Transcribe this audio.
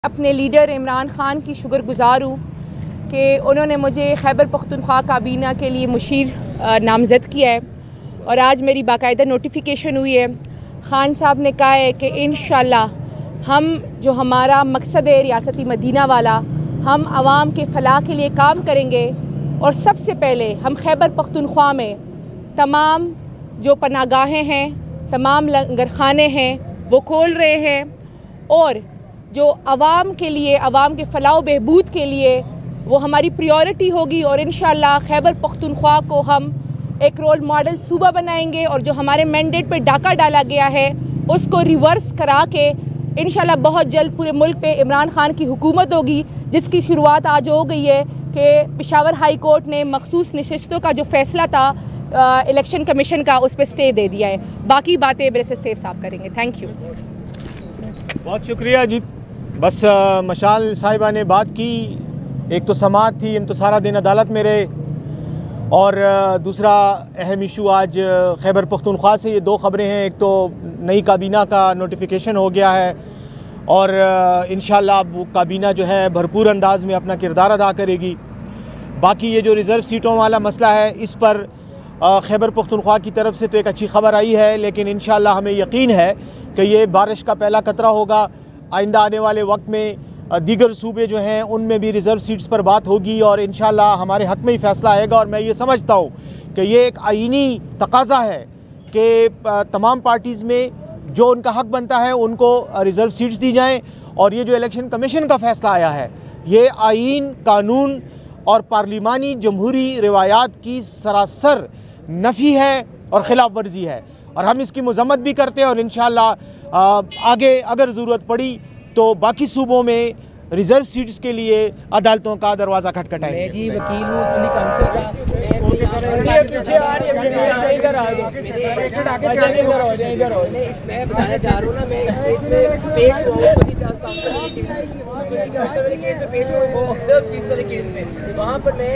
अपने लीडर इमरान ख़ान की शुक्रगुज़ार हूँ कि उन्होंने मुझे खैबर पख्तूनख्वा काबीना के लिए मुशीर नामज़द किया है और आज मेरी बाकायदा नोटिफिकेशन हुई है। ख़ान साहब ने कहा है कि इंशाअल्लाह हम जो हमारा मकसद है रियासती मदीना वाला, हम आवाम के फ़लाह के लिए काम करेंगे और सबसे पहले हम खैबर पख्तूनख्वा में तमाम जो पनागाहें हैं, तमाम लंगर खाने हैं वो खोल रहे हैं और जो आवाम के लिए, आवाम के फ़लाह बहबूद के लिए वो हमारी प्रायोरिटी होगी और इंशाअल्लाह खैबर पख्तूनख्वा को हम एक रोल मॉडल सूबा बनाएंगे और जो हमारे मैंडेट पे डाका डाला गया है उसको रिवर्स करा के इंशाअल्लाह बहुत जल्द पूरे मुल्क पे इमरान ख़ान की हुकूमत होगी, जिसकी शुरुआत आज हो गई है कि पेशावर हाई कोर्ट ने मखसूस नशिस्तों का जो फ़ैसला था इलेक्शन कमीशन का, उस पर स्टे दे दिया है। बाकी बातें ब्रेस सेफ साहब करेंगे। थैंक यू, बहुत शुक्रिया जी। बस मशाल साहिबा ने बात की, एक तो समाअत थी, हम तो सारा दिन अदालत में रहे और दूसरा अहम इशू आज खैबर पख्तूनख्वा से ये दो ख़बरें हैं। एक तो नई काबीना का नोटिफिकेशन हो गया है और इंशाअल्लाह वो काबीना जो है भरपूर अंदाज में अपना किरदार अदा करेगी। बाकी ये जो रिज़र्व सीटों वाला मसला है, इस पर खैबर पख्तूनख्वा की तरफ से तो एक अच्छी ख़बर आई है, लेकिन इंशाअल्लाह हमें यकीन है कि ये बारिश का पहला कतरा होगा। आइंदा आने वाले वक्त में दीगर सूबे जो हैं उनमें भी रिज़र्व सीट्स पर बात होगी और इंशाअल्लाह हमारे हक़ में ही फ़ैसला आएगा। और मैं ये समझता हूँ कि ये एक आईनी तकाज़ा है कि तमाम पार्टीज़ में जो उनका हक़ बनता है उनको रिज़र्व सीट्स दी जाएँ। और ये जो इलेक्शन कमीशन का फ़ैसला आया है, ये आईन, कानून और पार्लिमानी जमहूरी रिवायात की सरासर नफ़ी है और ख़िलाफ़ वर्जी है और हम इसकी मज़म्मत भी करते हैं। और इंशाअल्लाह आगे अगर ज़रूरत पड़ी तो बाकी सूबों में रिज़र्व सीट्स के लिए अदालतों का दरवाज़ा खटखटाएंगे। मैं जी वकील हूँ सुन्नी काउंसिल का। मैं बताना चाह रहा हूँ ना, मैं इस केस में पेश हुआ सुन्नी काउंसिल वाले केस में, सुन्नी काउंसिल वाले केस में पेश हुआ, वो ऑब्जर्व सीट्स वाले केस में, वहाँ पर मैं